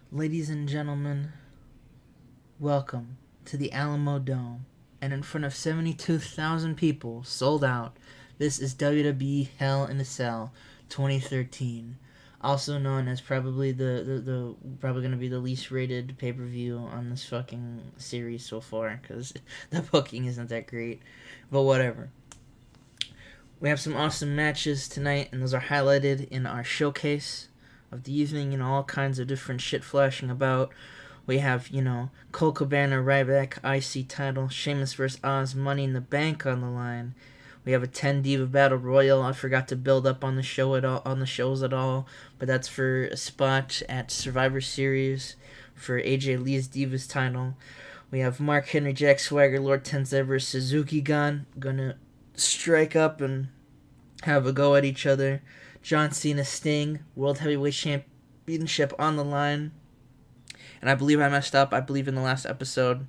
Ladies and gentlemen, welcome to the Alamo Dome. And in front of 72,000 people, sold out, this is WWE Hell in a Cell 2013. Also known as probably the probably going to be the least rated pay-per-view on this fucking series so far, because the booking isn't that great. But whatever. We have some awesome matches tonight, and those are highlighted in our showcase of the evening, and all kinds of different shit flashing about. We have, Colt Cabana, Ryback, IC title, Sheamus vs. Oz, Money in the Bank on the line. We have a 10 Diva Battle Royal. I forgot to build up on the shows at all, but that's for a spot at Survivor Series for AJ Lee's Divas title. We have Mark Henry, Jack Swagger, Lord Tensia vs. Suzuki gonna strike up and have a go at each other. John Cena, Sting, World Heavyweight Championship on the line. And I believe I messed up. I believe in the last episode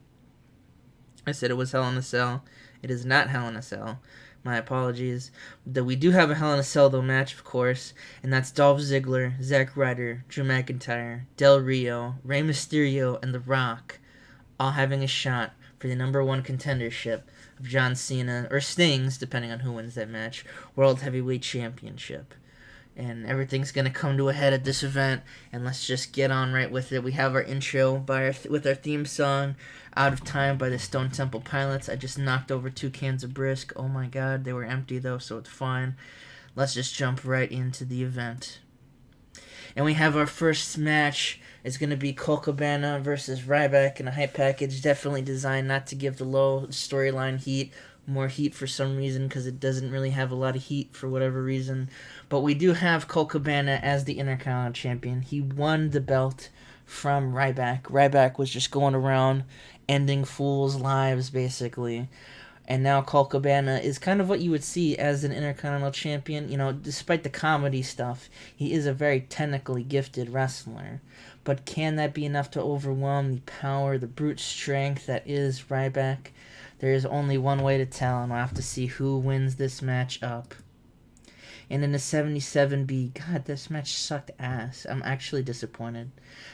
I said it was Hell in a Cell. It is not Hell in a Cell. My apologies. That we do have a Hell in a Cell though match, of course, and that's Dolph Ziggler, Zack Ryder, Drew McIntyre, Del Rio, Rey Mysterio, and The Rock, all having a shot for the number one contendership of John Cena, or Sting's, depending on who wins that match, World Heavyweight Championship. And everything's going to come to a head at this event, and let's just get on right with it. We have our intro with our theme song, Out of Time by the Stone Temple Pilots. I just knocked over 2 cans of brisk. Oh my god, they were empty though, so it's fine. Let's just jump right into the event. And we have our first match. It's going to be Colt Cabana versus Ryback in a hype package, definitely designed not to give the low storyline heat more heat for some reason, because it doesn't really have a lot of heat for whatever reason. But we do have Colt Cabana as the Intercontinental Champion. He won the belt from Ryback. Ryback was just going around ending fools' lives, basically. And now Colt Cabana is kind of what you would see as an Intercontinental Champion. Despite the comedy stuff, he is a very technically gifted wrestler. But can that be enough to overwhelm the power, the brute strength that is Ryback? There is only one way to tell, and we'll have to see who wins this match up. And in the 77B, God, this match sucked ass. I'm actually disappointed.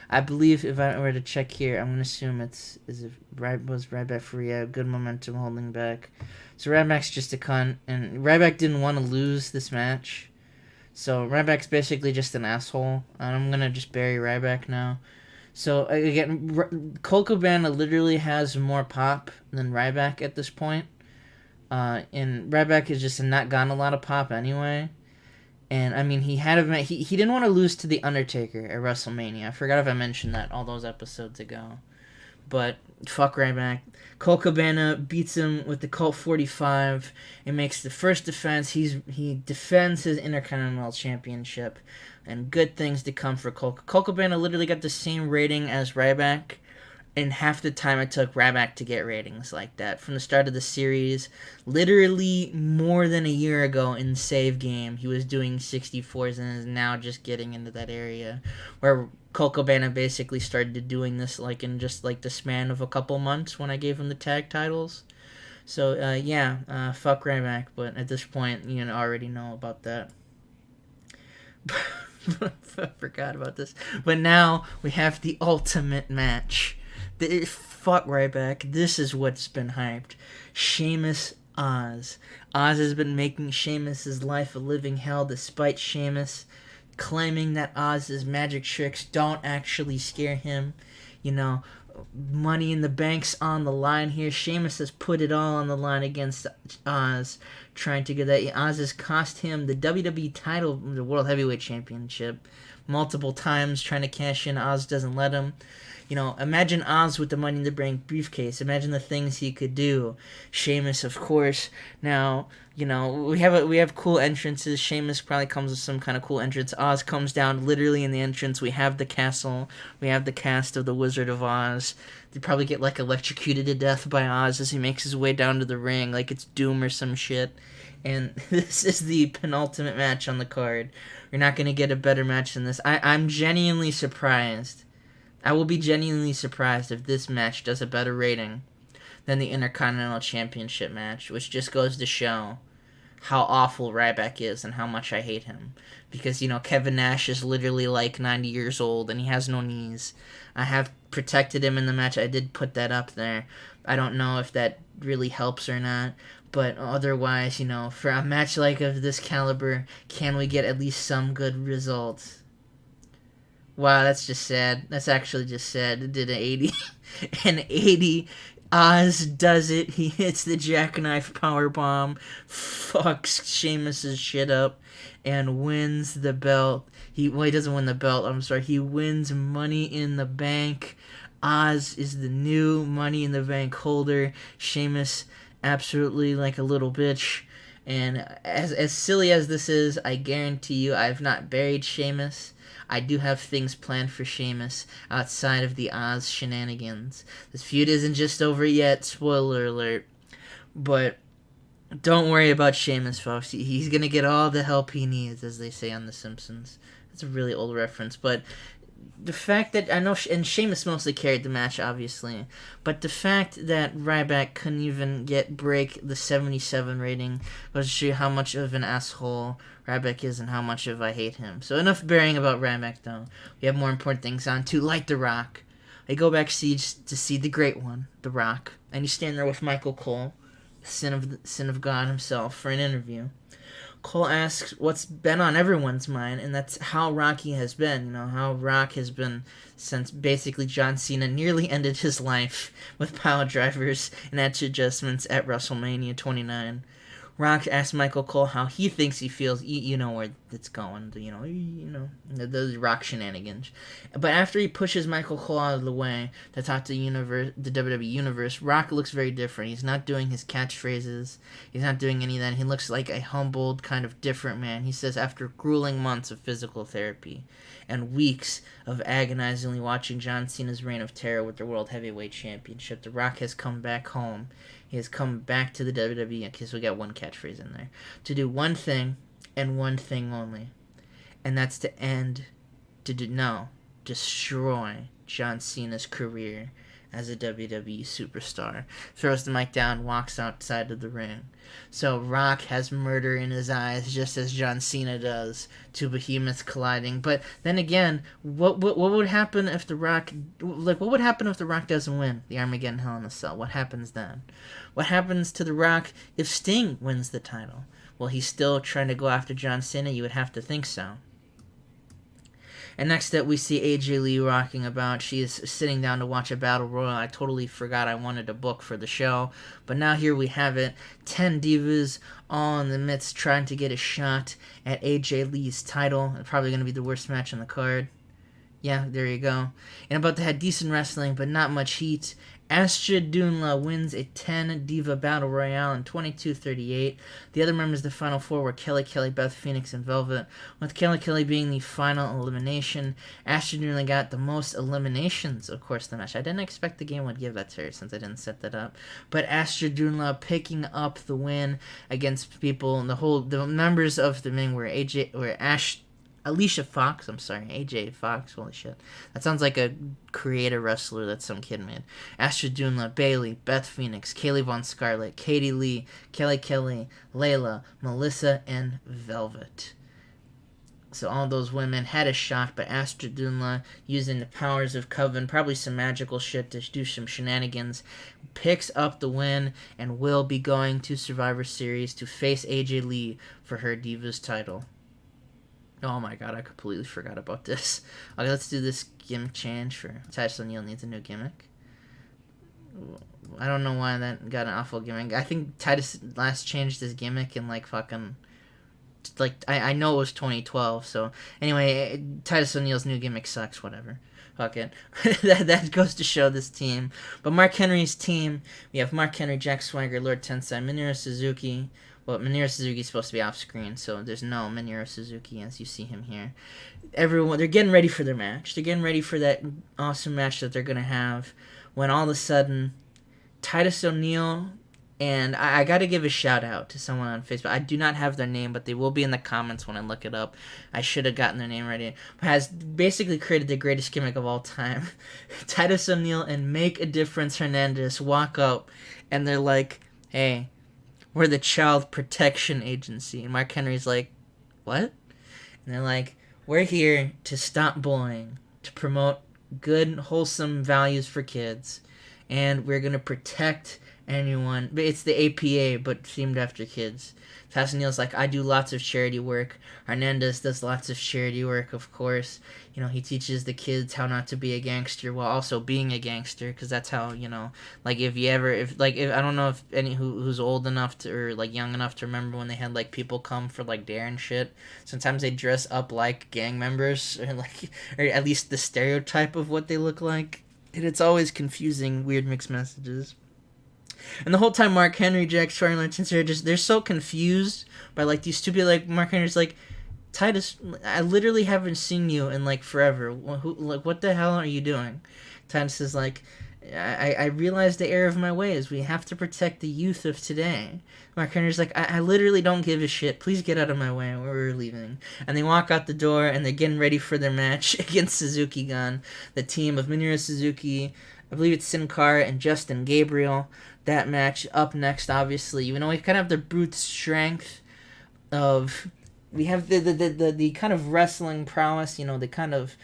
I believe if I were to check here, I'm going to assume was Ryback for good momentum holding back. So Ryback's just a cunt, and Ryback didn't want to lose this match. So Ryback's basically just an asshole, and I'm going to just bury Ryback now. So, again, Colt Cabana literally has more pop than Ryback at this point. And Ryback has just not gotten a lot of pop anyway. And, I mean, he didn't want to lose to The Undertaker at WrestleMania. I forgot if I mentioned that all those episodes ago. But, fuck Ryback. Colt Cabana beats him with the Colt 45 and makes the first defense. He defends his Intercontinental Championship. And good things to come for Colt. Colt Cabana literally got the same rating as Ryback in half the time it took Ryback to get ratings like that. From the start of the series, literally more than a year ago in Save Game, he was doing 64s and is now just getting into that area where Colt Cabana basically started doing this in just the span of a couple months when I gave him the tag titles. So, fuck Ryback, but at this point, you already know about that. I forgot about this. But now we have the ultimate match. Fuck Ryback. This is what's been hyped. Sheamus Oz. Oz has been making Sheamus' life a living hell, despite Sheamus claiming that Oz's magic tricks don't actually scare him. Money in the Bank's on the line here. Sheamus has put it all on the line against Oz, trying to get that. Oz has cost him the WWE title, the World Heavyweight Championship, multiple times, trying to cash in. Oz doesn't let him. Imagine Oz with the Money in the Bank briefcase. Imagine the things he could do. Sheamus, of course. Now, we have cool entrances. Sheamus probably comes with some kind of cool entrance. Oz comes down literally in the entrance. We have the castle. We have the cast of the Wizard of Oz. They probably get electrocuted to death by Oz as he makes his way down to the ring like it's Doom or some shit. And this is the penultimate match on the card. You're not going to get a better match than this. I'm genuinely surprised. I will be genuinely surprised if this match does a better rating than the Intercontinental Championship match, which just goes to show how awful Ryback is and how much I hate him. Because, Kevin Nash is literally like 90 years old and he has no knees. I have protected him in the match. I did put that up there. I don't know if that really helps or not. But otherwise, for a match like of this caliber, can we get at least some good results? Wow, that's just sad. That's actually just sad. It did an 80. An 80. Oz does it. He hits the jackknife powerbomb, fucks Sheamus' shit up, and wins the belt. He doesn't win the belt. I'm sorry. He wins Money in the Bank. Oz is the new Money in the Bank holder. Sheamus absolutely like a little bitch. And as silly as this is, I guarantee you I've not buried Sheamus. I do have things planned for Sheamus outside of the Oz shenanigans. This feud isn't just over yet, spoiler alert. But don't worry about Sheamus, folks. He's going to get all the help he needs, as they say on The Simpsons. That's a really old reference, but the fact that I know, and Sheamus mostly carried the match, obviously, but the fact that Ryback couldn't even break the 77 rating goes to show you how much of an asshole Ryback is and how much of I hate him. So enough bearing about Ryback, though. We have more important things on too, like The Rock. I go backstage to see the great one, The Rock, and you stand there with Michael Cole, sin of God himself, for an interview. Cole asks what's been on everyone's mind, and that's how Rocky has been. How Rock has been since basically John Cena nearly ended his life with pile drivers and edge adjustments at WrestleMania 29. Rock asks Michael Cole how he thinks he feels. You know where it's going. The Rock shenanigans. But after he pushes Michael Cole out of the way to talk to the WWE Universe, Rock looks very different. He's not doing his catchphrases. He's not doing any of that. He looks like a humbled, kind of different man. He says after grueling months of physical therapy and weeks of agonizingly watching John Cena's reign of terror with the World Heavyweight Championship, The Rock has come back home. He has come back to the WWE, in case we got one catchphrase in there, to do one thing and one thing only. And that's destroy John Cena's career as a WWE superstar. Throws the mic down, walks outside of the ring. So Rock has murder in his eyes, just as John Cena does, two behemoths colliding. But then again, what would happen if The Rock, what would happen if The Rock doesn't win the Armageddon Hell in a Cell? What happens then? What happens to The Rock if Sting wins the title? Will he still trying to go after John Cena? You would have to think so. And next up, we see AJ Lee rocking about. She is sitting down to watch a battle royal. I totally forgot I wanted a book for the show. But now here we have it. 10 divas all in the midst trying to get a shot at AJ Lee's title. It's probably going to be the worst match on the card. Yeah, there you go. And about to have decent wrestling, but not much heat. Astra Dunla wins a 10-diva battle royale in 22:38. The other members of the Final Four were Kelly, Beth Phoenix, and Velvet, with Kelly being the final elimination. Astra Dunla got the most eliminations, of course, in the match. I didn't expect the game would give that to her since I didn't set that up. But Astra Dunla picking up the win against people, and the members of the Ming were AJ Fox, holy shit. That sounds like a creator wrestler that some kid made. Astra Dunla, Bailey, Beth Phoenix, Kaylee Von Scarlett, Katie Lee, Kelly, Layla, Melissa, and Velvet. So all those women had a shot, but Astra Dunla, using the powers of Coven, probably some magical shit to do some shenanigans, picks up the win and will be going to Survivor Series to face AJ Lee for her Divas title. Oh my god, I completely forgot about this. Okay, let's do this gimmick change for Titus O'Neil needs a new gimmick. I don't know why that got an awful gimmick. I think Titus last changed his gimmick in I know it was 2012, so anyway, Titus O'Neil's new gimmick sucks, whatever. Fuck it. that goes to show this team. But Mark Henry's team, we have Mark Henry, Jack Swagger, Lord Tensai, Minoru Suzuki. Well, Minoru Suzuki is supposed to be off screen, so there's no Minoru Suzuki as you see him here. Everyone, they're getting ready for their match. They're getting ready for that awesome match that they're going to have when all of a sudden Titus O'Neil, and I got to give a shout out to someone on Facebook. I do not have their name, but they will be in the comments when I look it up. I should have gotten their name ready. Has basically created the greatest gimmick of all time. Titus O'Neil and Make a Difference Hernandez walk up, and they're like, hey, we're the Child Protection Agency. And Mark Henry's like, what? And they're like, we're here to stop bullying, to promote good, wholesome values for kids, and we're going to protect anyone. It's the APA, but themed after kids. Tassanil's like, I do lots of charity work. Hernandez does lots of charity work, of course. You know, he teaches the kids how not to be a gangster while also being a gangster, because that's how, you know, like, if I don't know if any who's old enough to, or like young enough to remember when they had like people come for like dare and shit. Sometimes they dress up like gang members, or at least the stereotype of what they look like. And it's always confusing, weird mixed messages. And the whole time Mark Henry, Jack Swagger, and Tensia they're so confused by like these stupid, like, Mark Henry's like, Titus, I literally haven't seen you in like forever. What the hell are you doing? Titus is like, I realize the error of my ways. We have to protect the youth of today. Mark Henry's like, I literally don't give a shit. Please get out of my way. We're leaving. And they walk out the door, and they're getting ready for their match against Suzuki Gun, the team of Minoru Suzuki, I believe it's Sin Cara and Justin Gabriel. That match up next, obviously. You know, we kind of have the brute strength of... We have the kind of wrestling prowess, you know, the kind of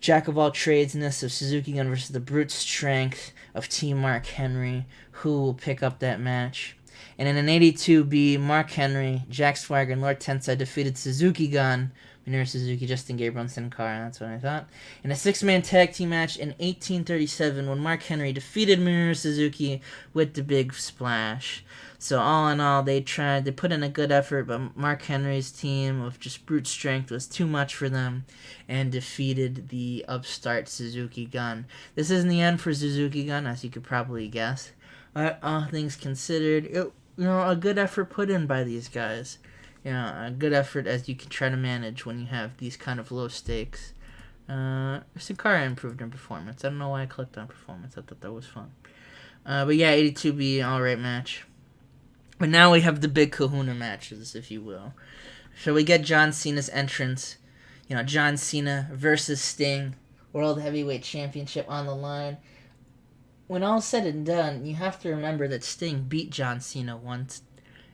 jack-of-all-tradesness of Suzuki Gun versus the brute strength of Team Mark Henry, who will pick up that match. And in an 82B, Mark Henry, Jack Swagger, and Lord Tensai defeated Suzuki Gun, Minoru Suzuki, Justin Gabriel, and Sin Cara. That's what I thought. In a 6-man tag team match in 1837, when Mark Henry defeated Minoru Suzuki with the big splash. So all in all, they put in a good effort, but Mark Henry's team of just brute strength was too much for them and defeated the upstart Suzuki Gun. This isn't the end for Suzuki Gun, as you could probably guess. But all things considered, a good effort put in by these guys. You know, a good effort as you can try to manage when you have these kind of low stakes. Sin Cara improved in performance. I don't know why I clicked on performance. I thought that was fun. But yeah, 82B, alright match. But now we have the big kahuna matches, if you will. So we get John Cena's entrance. You know, John Cena versus Sting. World Heavyweight Championship on the line. When all's said and done, you have to remember that Sting beat John Cena once.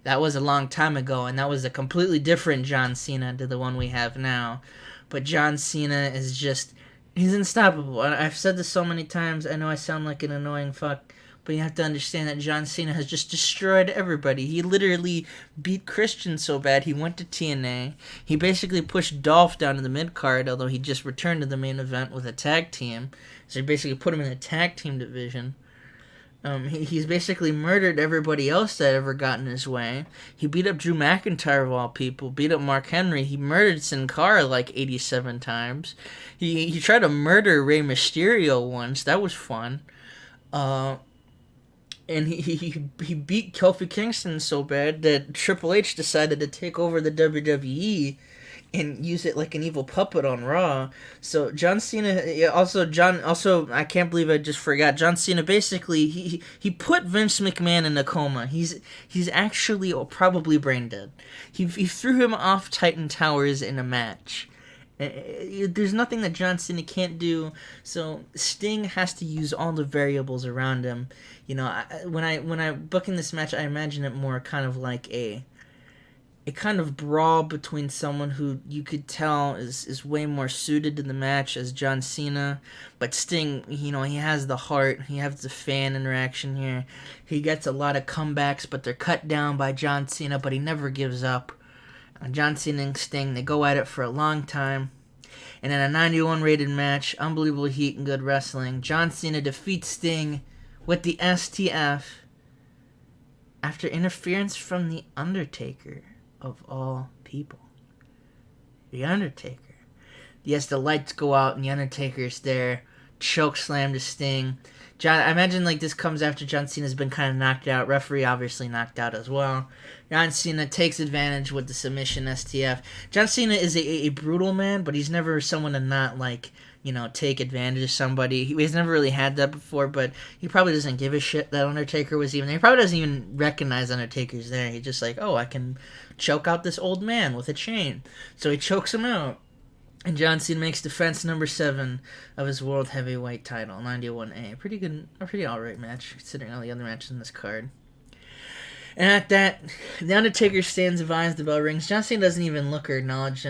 That was a long time ago, and that was a completely different John Cena to the one we have now. But John Cena is just... He's unstoppable. I've said this so many times. I know I sound like an annoying fuck. But you have to understand that John Cena has just destroyed everybody. He literally beat Christian so bad he went to TNA. He basically pushed Dolph down to the mid-card, although he just returned to the main event with a tag team. So he basically put him in the tag team division. He's basically murdered everybody else that ever got in his way. He beat up Drew McIntyre of all people, beat up Mark Henry. He murdered Sin Cara like 87 times. He tried to murder Rey Mysterio once. That was fun. And he beat Kofi Kingston so bad that Triple H decided to take over the WWE and use it like an evil puppet on Raw. So John Cena, also I can't believe I just forgot. John Cena basically he put Vince McMahon in a coma. He's actually probably brain dead. He threw him off Titan Towers in a match. There's nothing that John Cena can't do, so Sting has to use all the variables around him. You know, when I booking this match, I imagine it more kind of like a kind of brawl between someone who you could tell is way more suited to the match as John Cena, but Sting, you know, he has the heart, he has the fan interaction here. He gets a lot of comebacks, but they're cut down by John Cena, but he never gives up. John Cena and Sting, they go at it for a long time. And in a 91 rated match, unbelievable heat and good wrestling, John Cena defeats Sting with the STF after interference from The Undertaker, of all people. The Undertaker. Yes, the lights go out and The Undertaker's there. Choke slam to Sting. I imagine like this comes after John Cena's been kind of knocked out. Referee obviously knocked out as well. John Cena takes advantage with the submission STF. John Cena is a brutal man, but he's never someone to not like, you know, take advantage of somebody. He's never really had that before, but he probably doesn't give a shit that Undertaker was even there. He probably doesn't even recognize Undertaker's there. He's just like, oh, I can choke out this old man with a chain. So he chokes him out. And John Cena makes defense number 7 of his World Heavyweight title, 91A. A pretty alright match, considering all the other matches in this card. And at that, the Undertaker stands advised the bell rings. John Cena doesn't even look or acknowledge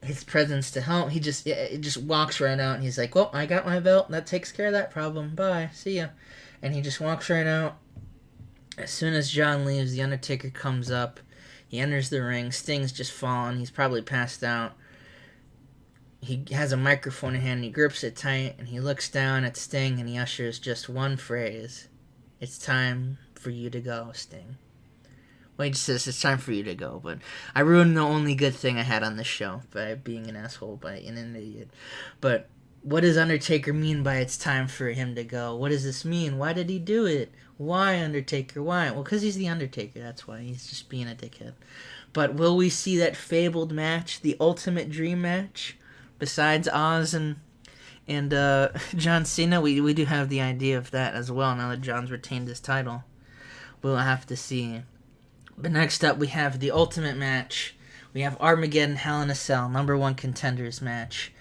his presence to help. He just walks right out, and he's like, well, I got my belt. That takes care of that problem. Bye. See ya. And he just walks right out. As soon as John leaves, the Undertaker comes up. He enters the ring. Sting's just fallen. He's probably passed out. He has a microphone in hand, and he grips it tight, and he looks down at Sting, and he ushers just one phrase. It's time for you to go, Sting. Well, he just says, it's time for you to go, but I ruined the only good thing I had on this show by being an asshole, by being an idiot. But what does Undertaker mean by it's time for him to go? What does this mean? Why did he do it? Why, Undertaker? Why? Well, because he's the Undertaker, that's why. He's just being a dickhead. But will we see that fabled match, the ultimate dream match? Besides Oz and John Cena, we do have the idea of that as well, now that John's retained his title. We'll have to see. But next up, we have the ultimate match. We have Armageddon Hell in a Cell, number 1 contenders match.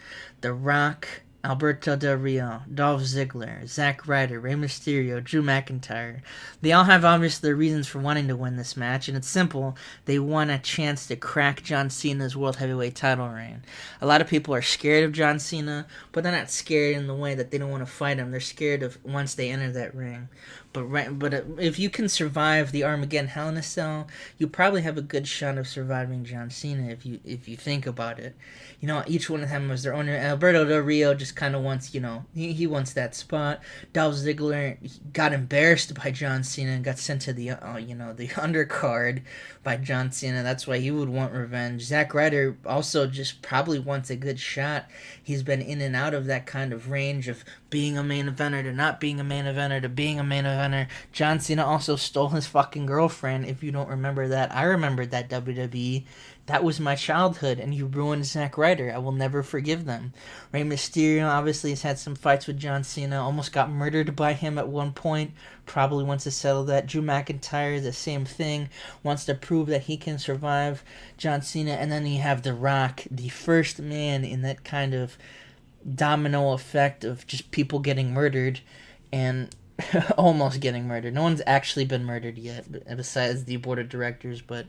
The Rock, Alberto Del Rio, Dolph Ziggler, Zack Ryder, Rey Mysterio, Drew McIntyre. They all have obviously their reasons for wanting to win this match, and it's simple. They want a chance to crack John Cena's World Heavyweight title reign. A lot of people are scared of John Cena, but they're not scared in the way that they don't want to fight him. They're scared of once they enter that ring. But if you can survive the Armageddon Hell in a Cell, you probably have a good shot of surviving John Cena if you think about it. You know, each one of them was their own. Alberto Del Rio just kind of wants, he wants that spot. Dolph Ziggler got embarrassed by John Cena and got sent to the undercard by John Cena. That's why he would want revenge. Zack Ryder also just probably wants a good shot. He's been in and out of that kind of range of being a main eventer to not being a main eventer to being a main eventer. John Cena also stole his fucking girlfriend, if you don't remember that. I remembered that, WWE. That was my childhood, and you ruined Zack Ryder. I will never forgive them. Rey Mysterio obviously has had some fights with John Cena, almost got murdered by him at one point, probably wants to settle that. Drew McIntyre, the same thing, wants to prove that he can survive John Cena. And then you have The Rock, the first man in that kind of domino effect of just people getting murdered and almost getting murdered. No one's actually been murdered yet, besides the board of directors, but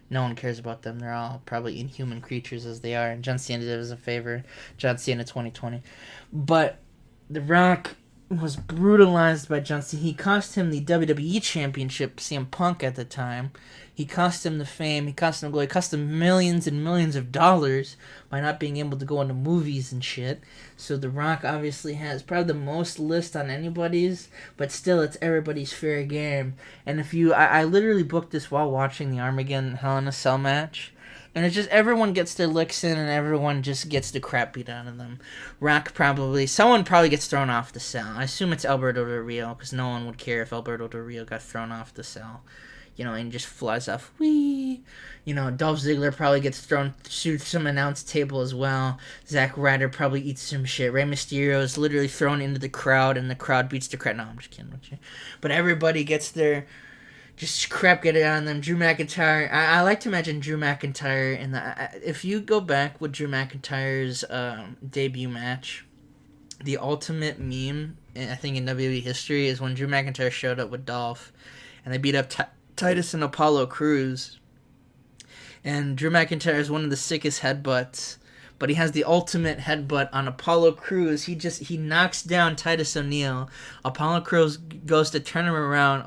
no one cares about them. They're all probably inhuman creatures as they are. And John Cena did us a favor. John Cena 2020. But The Rock was brutalized by John Cena. He cost him the WWE Championship, CM Punk at the time. He cost him the fame. He cost him glory. He cost him millions and millions of dollars by not being able to go into movies and shit. So The Rock obviously has probably the most list on anybody's, but still it's everybody's fair game. And if you... I literally booked this while watching the Armageddon Hell in a Cell match. And it's just everyone gets their licks in and everyone just gets the crap beat out of them. Someone probably gets thrown off the cell. I assume it's Alberto Del Rio, because no one would care if Alberto Del Rio got thrown off the cell. And just flies off. Whee! Dolph Ziggler probably gets thrown through some announce table as well. Zack Ryder probably eats some shit. Rey Mysterio is literally thrown into the crowd, and the crowd beats the crowd. No, I'm just kidding with you. But everybody gets their... just crap get it on them. Drew McIntyre. I like to imagine Drew McIntyre in the... if you go back with Drew McIntyre's debut match, the ultimate meme, I think, in WWE history is when Drew McIntyre showed up with Dolph, and they beat up Titus and Apollo Crews. And Drew McIntyre is one of the sickest headbutts, but he has the ultimate headbutt on Apollo Crews. He knocks down Titus O'Neil. Apollo Crews goes to turn him around.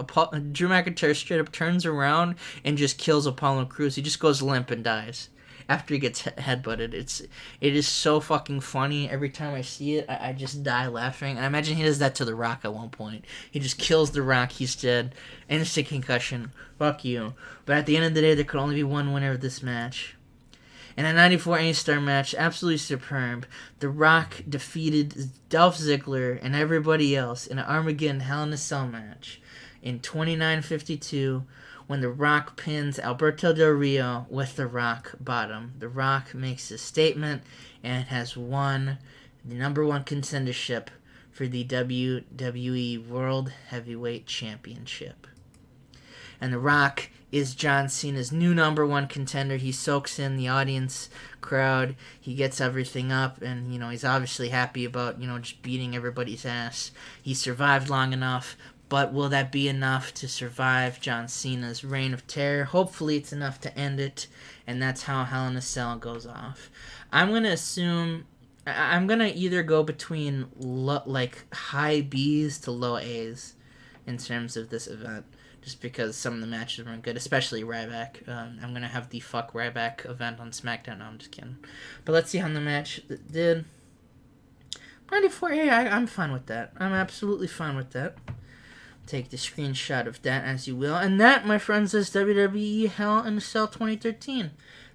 Drew McIntyre straight up turns around and just kills Apollo Crews. He just goes limp and dies after he gets headbutted. It is so fucking funny. Every time I see it, I just die laughing. And I imagine he does that to The Rock at one point. He just kills The Rock. He's dead. Instant concussion. Fuck you. But at the end of the day, there could only be one winner of this match. In a 94 A-Star match, absolutely superb, The Rock defeated Dolph Ziggler and everybody else in an Armageddon Hell in a Cell match in 29:52 when The Rock pins Alberto Del Rio with the Rock Bottom. The Rock makes a statement and has won the number 1 contendership for the WWE World Heavyweight Championship. And The Rock is John Cena's new number 1 contender. He soaks in the audience crowd. He gets everything up, and, he's obviously happy about, just beating everybody's ass. He survived long enough, But will that be enough to survive John Cena's reign of terror? Hopefully it's enough to end it, and that's how Hell in a Cell goes off. I'm going to assume... I'm going to either go between high B's to low A's in terms of this event, just because some of the matches weren't good, especially Ryback. I'm going to have the fuck Ryback event on SmackDown. No, I'm just kidding. But let's see how the match did. 94A, I'm fine with that. I'm absolutely fine with that. Take the screenshot of that as you will. And that, my friends, is WWE Hell in a Cell 2013.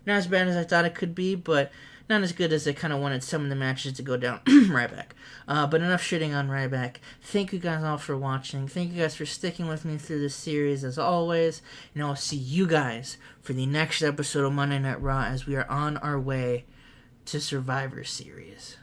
Not as bad as I thought it could be, but not as good as I kind of wanted some of the matches to go down. Ryback. But enough shitting on Ryback. Thank you guys all for watching. Thank you guys for sticking with me through this series as always. And I'll see you guys for the next episode of Monday Night Raw as we are on our way to Survivor Series.